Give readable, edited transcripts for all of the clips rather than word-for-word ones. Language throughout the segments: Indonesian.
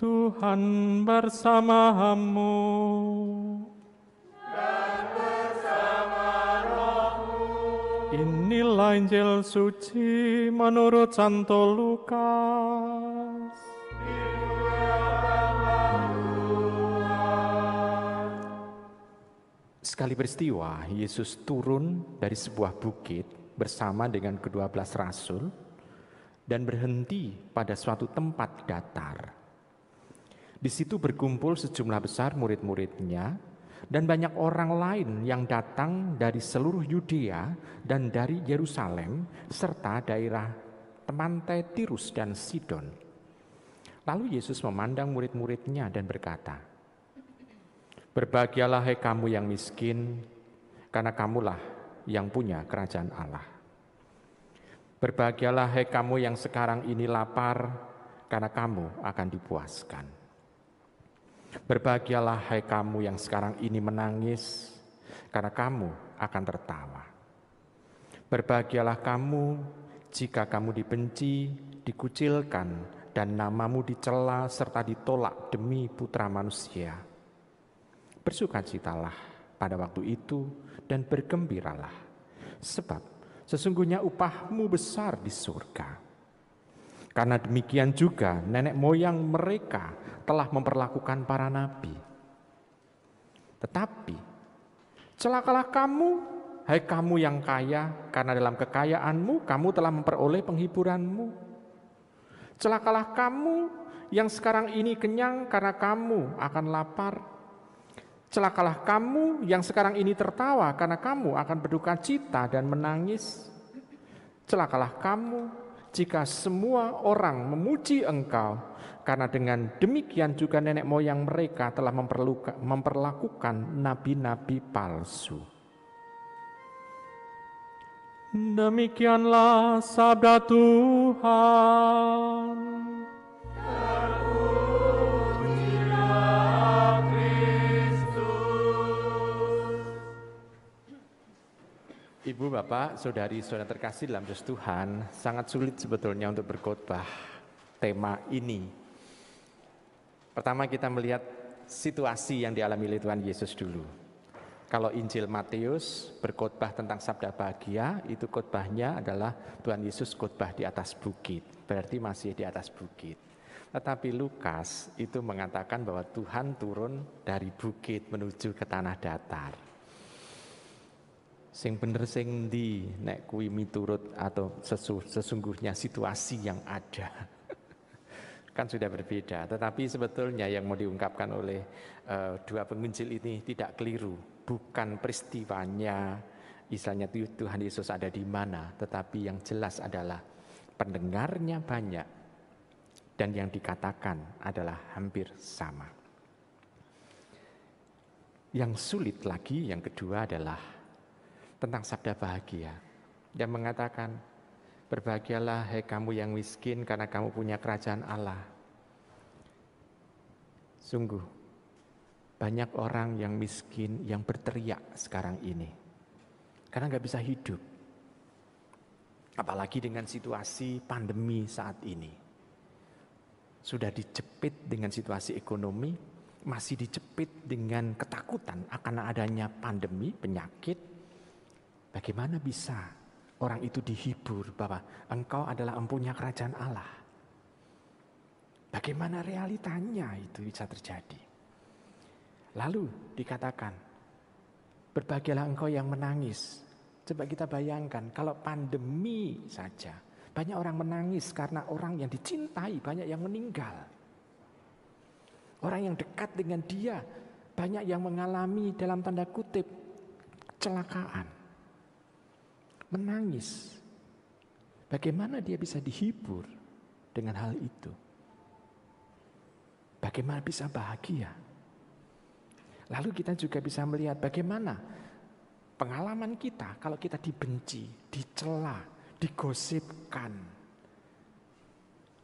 Tuhan bersamamu. Inilah Injil suci menurut Santo Lukas. Sekali peristiwa, Yesus turun dari sebuah bukit bersama dengan ke-12 rasul dan berhenti pada suatu tempat datar. Di situ berkumpul sejumlah besar murid-muridnya dan banyak orang lain yang datang dari seluruh Yudea dan dari Yerusalem serta daerah temantai Tirus dan Sidon. Lalu Yesus memandang murid-muridnya dan berkata, "Berbahagialah hai kamu yang miskin, karena kamulah yang punya kerajaan Allah. Berbahagialah hai kamu yang sekarang ini lapar, karena kamu akan dipuaskan. Berbahagialah hai kamu yang sekarang ini menangis, karena kamu akan tertawa. Berbahagialah kamu jika kamu dibenci, dikucilkan, dan namamu dicela serta ditolak demi Putra Manusia. Bersukacitalah pada waktu itu dan bergembiralah, sebab sesungguhnya upahmu besar di surga. Karena demikian juga nenek moyang mereka telah memperlakukan para nabi. Tetapi celakalah kamu, hai kamu yang kaya, karena dalam kekayaanmu kamu telah memperoleh penghiburanmu. Celakalah kamu yang sekarang ini kenyang, karena kamu akan lapar. Celakalah kamu yang sekarang ini tertawa, karena kamu akan berduka cita dan menangis. Celakalah kamu jika semua orang memuji engkau, karena dengan demikian juga nenek moyang mereka telah memperlakukan nabi-nabi palsu." Demikianlah sabda Tuhan. Ibu, Bapak, Saudari-saudara terkasih dalam Yesus Tuhan, sangat sulit sebetulnya untuk berkhotbah tema ini. Pertama kita melihat situasi yang dialami oleh Tuhan Yesus dulu. Kalau Injil Matius berkhotbah tentang sabda bahagia, itu khotbahnya adalah Tuhan Yesus khotbah di atas bukit, berarti masih di atas bukit. Tetapi Lukas itu mengatakan bahwa Tuhan turun dari bukit menuju ke tanah datar. Sing bener sing ndi nek kuwi miturut atau sesungguhnya situasi yang ada. Kan sudah berbeda, tetapi sebetulnya yang mau diungkapkan oleh dua penginjil ini tidak keliru. Bukan peristiwanya, misalnya Tuhan Yesus ada di mana, tetapi yang jelas adalah pendengarnya banyak dan yang dikatakan adalah hampir sama. Yang sulit lagi, yang kedua adalah tentang sabda bahagia yang mengatakan, "Berbahagialah hai kamu yang miskin, karena kamu punya kerajaan Allah." Sungguh banyak orang yang miskin yang berteriak sekarang ini karena gak bisa hidup, apalagi dengan situasi pandemi saat ini. Sudah dijepit dengan situasi ekonomi, masih dijepit dengan ketakutan akan adanya pandemi, penyakit. Bagaimana bisa orang itu dihibur bahwa engkau adalah empunya kerajaan Allah? Bagaimana realitanya itu bisa terjadi? Lalu dikatakan, "Berbahagialah engkau yang menangis." Coba kita bayangkan kalau pandemi saja, banyak orang menangis karena orang yang dicintai banyak yang meninggal. Orang yang dekat dengan dia banyak yang mengalami dalam tanda kutip kecelakaan. Menangis. Bagaimana dia bisa dihibur dengan hal itu? Bagaimana bisa bahagia? Lalu kita juga bisa melihat bagaimana pengalaman kita kalau kita dibenci, dicela, digosipkan.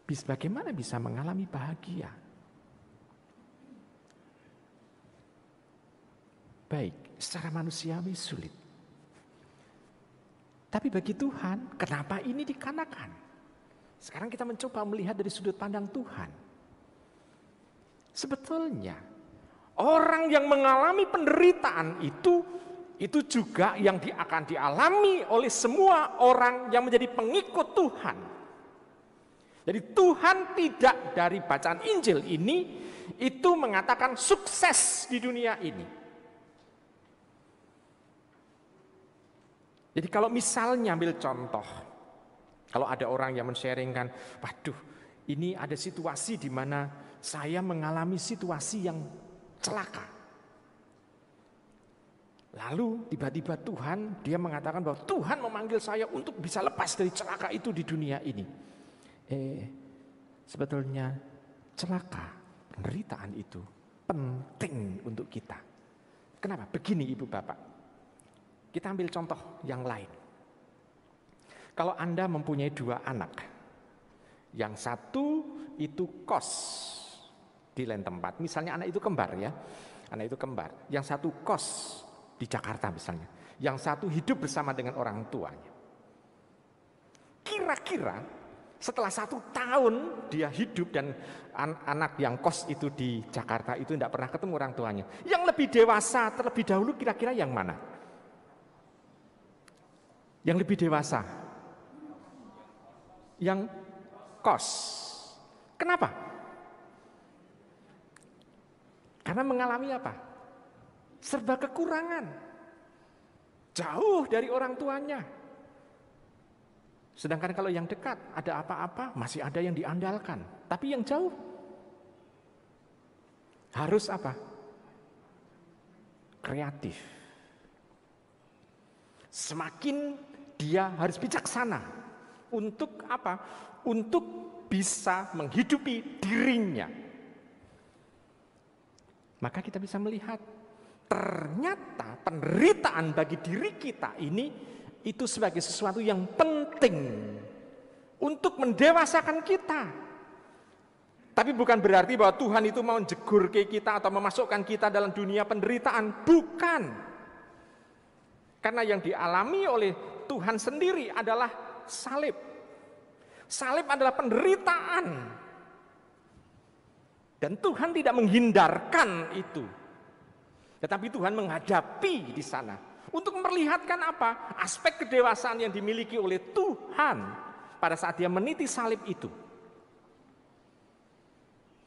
Bagaimana bisa mengalami bahagia? Baik, secara manusiawi sulit. Tapi bagi Tuhan, kenapa ini dikatakan? Sekarang kita mencoba melihat dari sudut pandang Tuhan. Sebetulnya orang yang mengalami penderitaan itu juga yang akan dialami oleh semua orang yang menjadi pengikut Tuhan. Jadi Tuhan tidak dari bacaan Injil ini itu mengatakan sukses di dunia ini. Jadi kalau misalnya ambil contoh, kalau ada orang yang men-sharingkan, waduh, ini ada situasi di mana saya mengalami situasi yang celaka. Lalu tiba-tiba Tuhan, dia mengatakan bahwa Tuhan memanggil saya untuk bisa lepas dari celaka itu di dunia ini. Sebetulnya celaka, penderitaan itu penting untuk kita. Kenapa? Begini Ibu Bapak, kita ambil contoh yang lain. Kalau Anda mempunyai 2 anak, yang satu itu kos di lain tempat, misalnya anak itu kembar ya, anak itu kembar, yang satu kos di Jakarta misalnya, yang satu hidup bersama dengan orang tuanya. Kira-kira setelah 1 tahun dia hidup dan anak yang kos itu di Jakarta itu tidak pernah ketemu orang tuanya, yang lebih dewasa terlebih dahulu kira-kira yang mana? Yang lebih dewasa? Yang kos. Kenapa? Karena mengalami apa? Serba kekurangan. Jauh dari orang tuanya. Sedangkan kalau yang dekat, ada apa-apa, masih ada yang diandalkan. Tapi yang jauh, harus apa? Kreatif. Semakin dia harus bijaksana. Untuk apa? Untuk bisa menghidupi dirinya. Maka kita bisa melihat ternyata penderitaan bagi diri kita ini itu sebagai sesuatu yang penting untuk mendewasakan kita. Tapi bukan berarti bahwa Tuhan itu mau jegur ke kita atau memasukkan kita dalam dunia penderitaan. Bukan. Karena yang dialami oleh Tuhan sendiri adalah salib. Salib adalah penderitaan. Dan Tuhan tidak menghindarkan itu. Tetapi Tuhan menghadapi di sana. Untuk memperlihatkan apa? Aspek kedewasaan yang dimiliki oleh Tuhan pada saat dia meniti salib itu.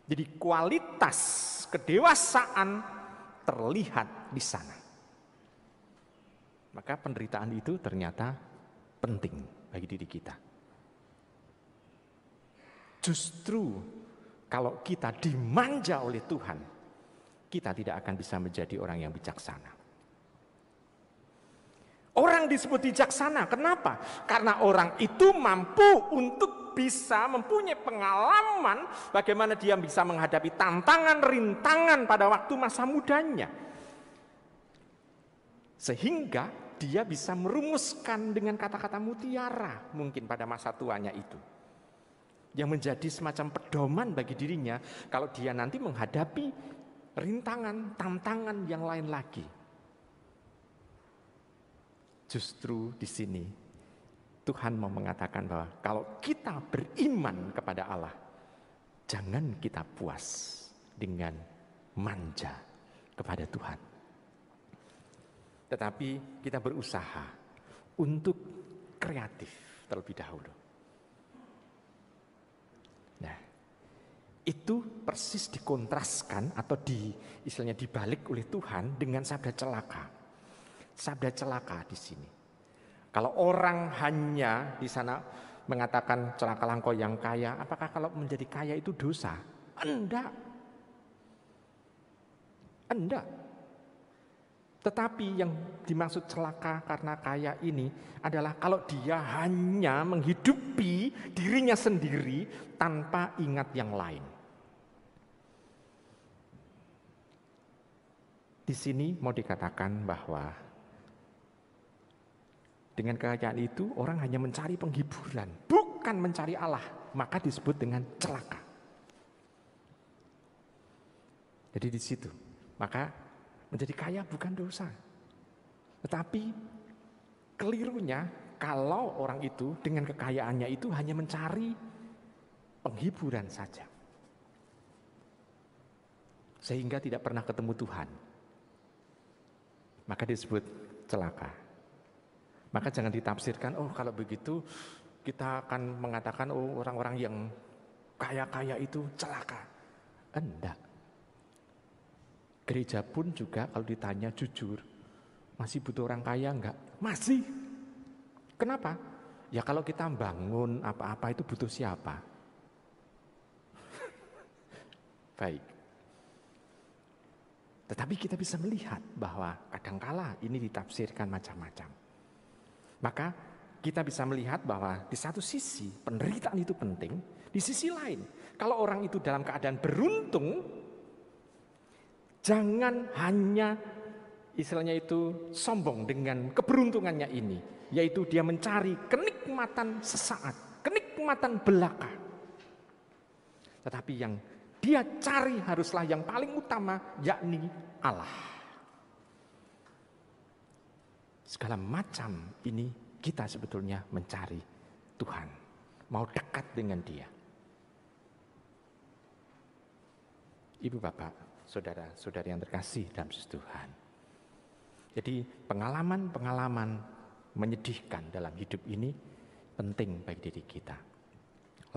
Jadi kualitas kedewasaan terlihat di sana. Maka penderitaan itu ternyata penting bagi diri kita. Justru kalau kita dimanja oleh Tuhan, kita tidak akan bisa menjadi orang yang bijaksana. Orang disebut bijaksana, kenapa? Karena orang itu mampu untuk bisa mempunyai pengalaman bagaimana dia bisa menghadapi tantangan, rintangan pada waktu masa mudanya. Sehingga dia bisa merumuskan dengan kata-kata mutiara mungkin pada masa tuanya itu. Yang menjadi semacam pedoman bagi dirinya kalau dia nanti menghadapi rintangan, tantangan yang lain lagi. Justru di sini Tuhan mau mengatakan bahwa kalau kita beriman kepada Allah, jangan kita puas dengan manja kepada Tuhan. Tetapi kita berusaha untuk kreatif terlebih dahulu. Nah, itu persis dikontraskan atau istilahnya dibalik oleh Tuhan dengan sabda celaka. Sabda celaka di sini. Kalau orang hanya di sana mengatakan celakalah engkau yang kaya, apakah kalau menjadi kaya itu dosa? Enggak. Enggak. Tetapi yang dimaksud celaka karena kaya ini adalah kalau dia hanya menghidupi dirinya sendiri tanpa ingat yang lain. Di sini mau dikatakan bahwa dengan kekayaan itu orang hanya mencari penghiburan, bukan mencari Allah, maka disebut dengan celaka. Jadi di situ, maka menjadi kaya bukan dosa. Tetapi kelirunya kalau orang itu dengan kekayaannya itu hanya mencari penghiburan saja. sehingga tidak pernah ketemu Tuhan, maka disebut celaka. Maka jangan ditafsirkan, oh kalau begitu kita akan mengatakan oh orang-orang yang kaya-kaya itu celaka. Enggak. Gereja pun juga kalau ditanya jujur, masih butuh orang kaya enggak? Masih. Kenapa? Ya kalau kita bangun apa-apa itu butuh siapa? Baik. Tetapi kita bisa melihat bahwa kadangkala ini ditafsirkan macam-macam. Maka kita bisa melihat bahwa di satu sisi penderitaan itu penting, di sisi lain kalau orang itu dalam keadaan beruntung, jangan hanya istilahnya itu sombong dengan keberuntungannya ini, yaitu dia mencari kenikmatan sesaat, kenikmatan belaka. Tetapi yang dia cari haruslah yang paling utama, yakni Allah. Segala macam ini kita sebetulnya mencari Tuhan, mau dekat dengan Dia. Ibu bapak, saudara-saudari yang terkasih dalam Tuhan. Jadi pengalaman-pengalaman menyedihkan dalam hidup ini penting bagi diri kita.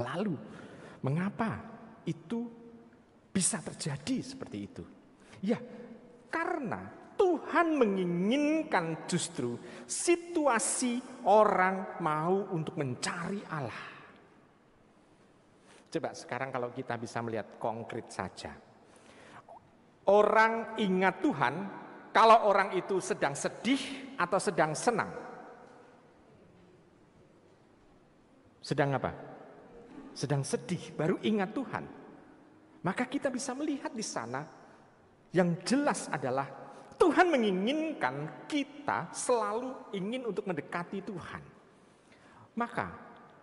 Lalu, mengapa itu bisa terjadi seperti itu? Ya, karena Tuhan menginginkan justru situasi orang mau untuk mencari Allah. Coba sekarang kalau kita bisa melihat konkret saja. Orang ingat Tuhan kalau orang itu sedang sedih atau sedang senang. Sedang apa? Sedang sedih, baru ingat Tuhan. Maka kita bisa melihat di sana yang jelas adalah Tuhan menginginkan kita selalu ingin untuk mendekati Tuhan. Maka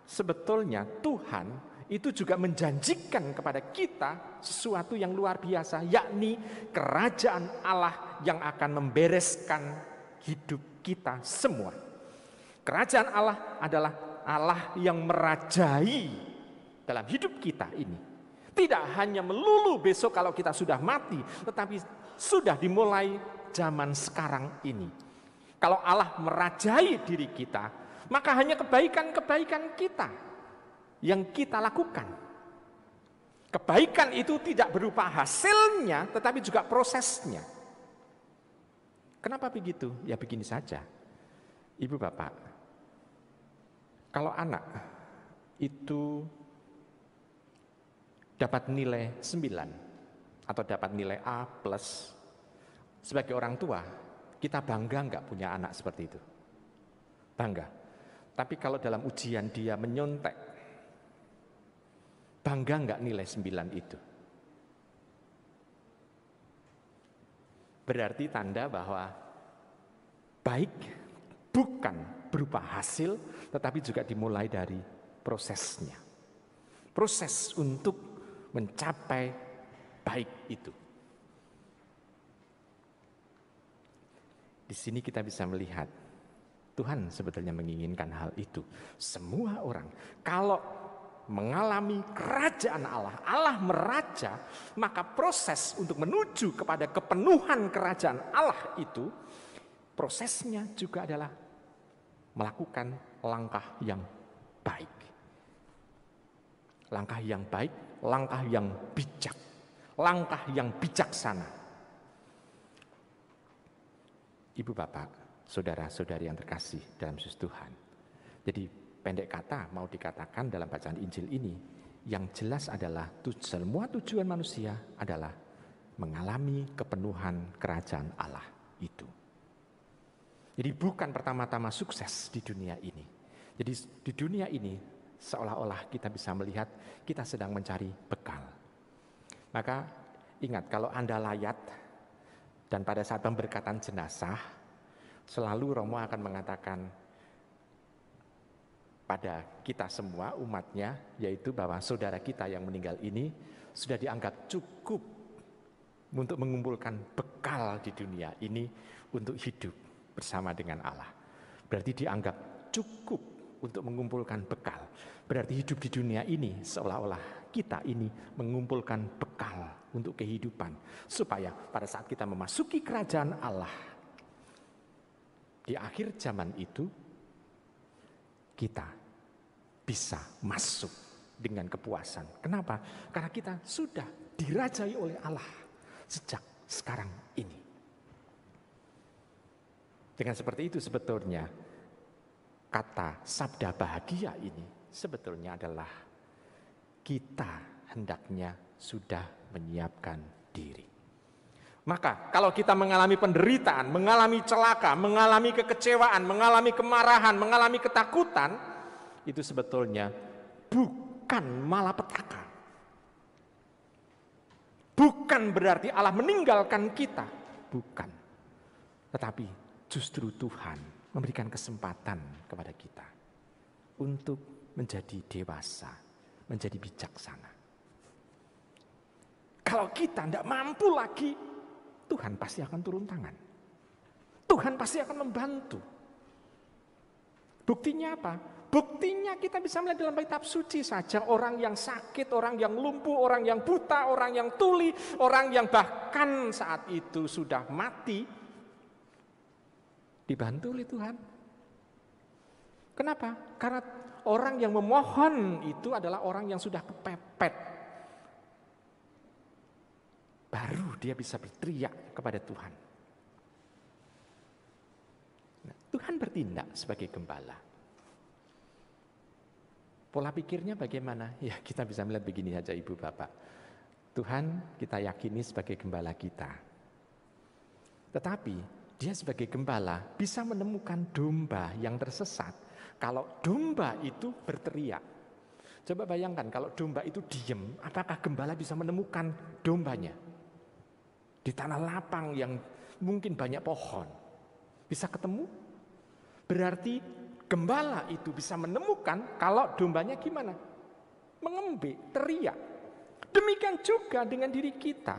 sebetulnya Tuhan itu juga menjanjikan kepada kita sesuatu yang luar biasa, yakni kerajaan Allah yang akan membereskan hidup kita semua. Kerajaan Allah adalah Allah yang merajai dalam hidup kita ini. Tidak hanya melulu besok kalau kita sudah mati, tetapi sudah dimulai zaman sekarang ini. Kalau Allah merajai diri kita, maka hanya kebaikan-kebaikan kita yang kita lakukan. Kebaikan itu tidak berupa hasilnya, tetapi juga prosesnya. Kenapa begitu? Ya begini saja. Ibu bapak, kalau anak itu dapat nilai 9 atau dapat nilai A+, sebagai orang tua, kita bangga enggak punya anak seperti itu? Bangga. Tapi kalau dalam ujian dia menyontek, bangga enggak nilai 9 itu? Berarti tanda bahwa baik bukan berupa hasil, tetapi juga dimulai dari prosesnya. Proses untuk mencapai baik itu. Di sini kita bisa melihat Tuhan sebetulnya menginginkan hal itu. Semua orang kalau mengalami kerajaan Allah, Allah meraja, maka proses untuk menuju kepada kepenuhan kerajaan Allah itu, prosesnya juga adalah melakukan langkah yang baik. Langkah yang baik, langkah yang bijak, langkah yang bijaksana. Ibu bapak, saudara-saudari yang terkasih dalam Yesus Tuhan. Jadi pendek kata mau dikatakan dalam bacaan Injil ini, yang jelas adalah semua tujuan manusia adalah mengalami kepenuhan kerajaan Allah itu. Jadi bukan pertama-tama sukses di dunia ini. Jadi di dunia ini seolah-olah kita bisa melihat kita sedang mencari bekal. Maka ingat, kalau Anda layat dan pada saat pemberkatan jenazah, selalu Romo akan mengatakan pada kita semua umatnya, yaitu bahwa saudara kita yang meninggal ini sudah dianggap cukup untuk mengumpulkan bekal di dunia ini untuk hidup bersama dengan Allah. Berarti dianggap cukup untuk mengumpulkan bekal. Berarti hidup di dunia ini seolah-olah kita ini mengumpulkan bekal untuk kehidupan. Supaya pada saat kita memasuki kerajaan Allah, di akhir zaman itu, kita bisa masuk dengan kepuasan. Kenapa? Karena kita sudah dirajai oleh Allah sejak sekarang ini. Dengan seperti itu sebetulnya kata sabda bahagia ini sebetulnya adalah kita hendaknya sudah menyiapkan diri. Maka kalau kita mengalami penderitaan, mengalami celaka, mengalami kekecewaan, mengalami kemarahan, mengalami ketakutan, itu sebetulnya bukan malapetaka. Bukan berarti Allah meninggalkan kita, bukan. Tetapi justru Tuhan memberikan kesempatan kepada kita untuk menjadi dewasa, menjadi bijaksana. Kalau kita tidak mampu lagi, Tuhan pasti akan turun tangan. Tuhan pasti akan membantu. Buktinya apa? Buktinya kita bisa melihat dalam kitab suci saja, orang yang sakit, orang yang lumpuh, orang yang buta, orang yang tuli, orang yang bahkan saat itu sudah mati, dibantu oleh Tuhan. Kenapa? Karena orang yang memohon itu adalah orang yang sudah kepepet. Baru dia bisa berteriak kepada Tuhan. Nah, Tuhan bertindak sebagai gembala. Pola pikirnya bagaimana? Ya, kita bisa melihat begini saja Ibu Bapak. Tuhan kita yakini sebagai gembala kita. Tetapi dia sebagai gembala bisa menemukan domba yang tersesat. Kalau domba itu berteriak. Coba bayangkan kalau domba itu diem, apakah gembala bisa menemukan dombanya? Di tanah lapang yang mungkin banyak pohon. Bisa ketemu? Berarti gembala itu bisa menemukan kalau dombanya gimana? Mengembik, teriak. Demikian juga dengan diri kita.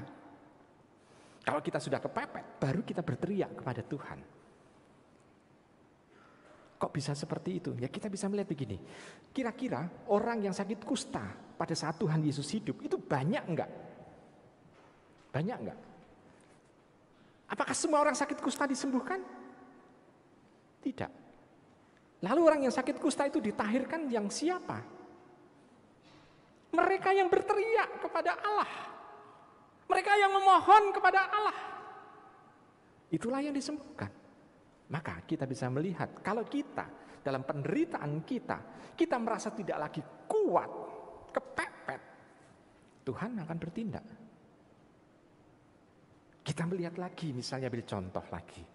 Kalau kita sudah kepepet, baru kita berteriak kepada Tuhan. Kok bisa seperti itu? Ya kita bisa melihat begini. Kira-kira orang yang sakit kusta pada saat Tuhan Yesus hidup, itu banyak enggak? Banyak enggak? Apakah semua orang sakit kusta disembuhkan? Tidak. Lalu orang yang sakit kusta itu ditahirkan yang siapa? Mereka yang berteriak kepada Allah. Mereka yang memohon kepada Allah. Itulah yang disembuhkan. Maka kita bisa melihat kalau kita dalam penderitaan kita merasa tidak lagi kuat, kepepet, Tuhan akan bertindak. Kita melihat lagi, misalnya ambil contoh lagi.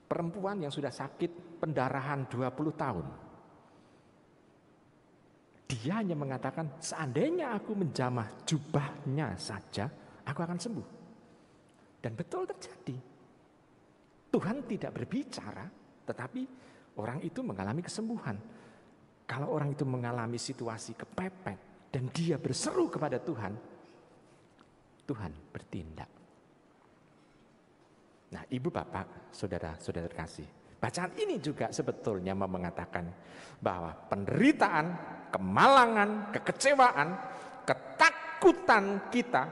Perempuan yang sudah sakit pendarahan 20 tahun. Dia hanya mengatakan, seandainya aku menjamah jubahnya saja, aku akan sembuh. Dan betul terjadi. Tuhan tidak berbicara, tetapi orang itu mengalami kesembuhan. Kalau orang itu mengalami situasi kepepet, dan dia berseru kepada Tuhan, Tuhan bertindak. Nah, Ibu Bapak, Saudara-saudara terkasih, bacaan ini juga sebetulnya mau mengatakan bahwa penderitaan, kemalangan, kekecewaan, ketakutan kita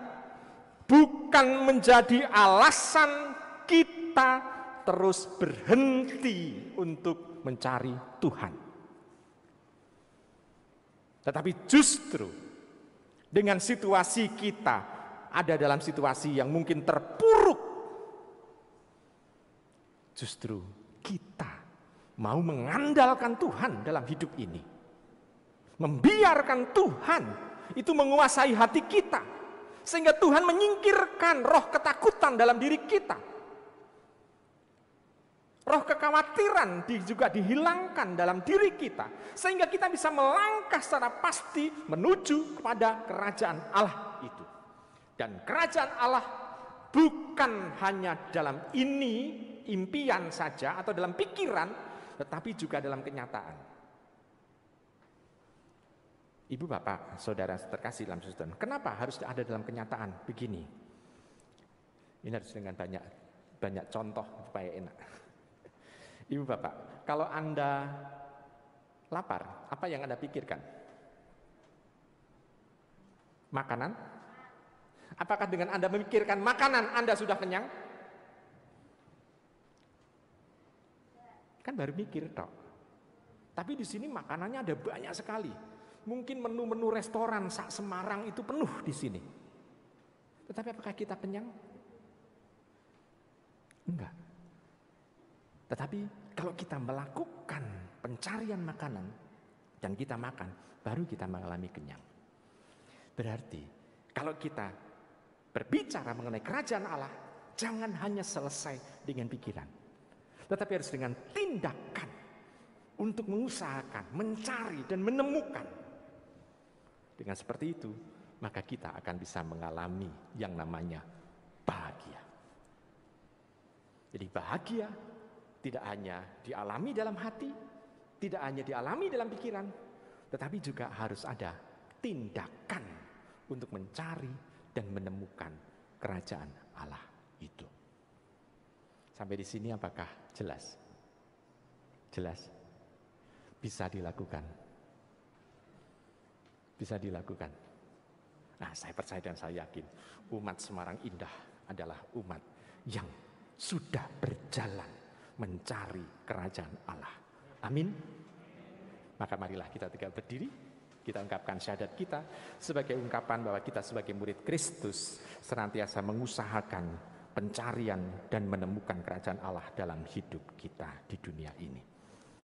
bukan menjadi alasan kita terus berhenti untuk mencari Tuhan. Tetapi justru dengan situasi kita ada dalam situasi yang mungkin terpuruk, justru kita mau mengandalkan Tuhan dalam hidup ini. Membiarkan Tuhan itu menguasai hati kita. Sehingga Tuhan menyingkirkan roh ketakutan dalam diri kita. Roh kekhawatiran juga dihilangkan dalam diri kita. Sehingga kita bisa melangkah secara pasti menuju kepada kerajaan Allah itu. Dan kerajaan Allah bukan hanya dalam ini impian saja atau dalam pikiran, tetapi juga dalam kenyataan. Ibu Bapak, Saudara terkasih dalam Tuhan, kenapa harus ada dalam kenyataan? Begini, ini harus dengan banyak contoh supaya enak. Ibu Bapak, kalau Anda lapar, apa yang Anda pikirkan? Makanan? Apakah dengan Anda memikirkan makanan Anda sudah kenyang? Kan baru mikir tok. Tapi di sini makanannya ada banyak sekali. Mungkin menu-menu restoran sak Semarang itu penuh di sini. Tetapi apakah kita kenyang? Enggak. Tetapi kalau kita melakukan pencarian makanan dan kita makan, baru kita mengalami kenyang. Berarti kalau kita berbicara mengenai kerajaan Allah, jangan hanya selesai dengan pikiran, tetapi harus dengan tindakan untuk mengusahakan, mencari dan menemukan. Dengan seperti itu, maka kita akan bisa mengalami yang namanya bahagia. Jadi bahagia tidak hanya dialami dalam hati, tidak hanya dialami dalam pikiran, tetapi juga harus ada tindakan untuk mencari dan menemukan kerajaan Allah itu. Sampai di sini apakah jelas? Jelas? Bisa dilakukan. Bisa dilakukan. Nah, saya percaya dan saya yakin umat Semarang Indah adalah umat yang sudah berjalan mencari kerajaan Allah. Amin. Maka marilah kita tegak berdiri, kita ungkapkan syahadat kita sebagai ungkapan bahwa kita sebagai murid Kristus senantiasa mengusahakan pencarian dan menemukan kerajaan Allah dalam hidup kita di dunia ini.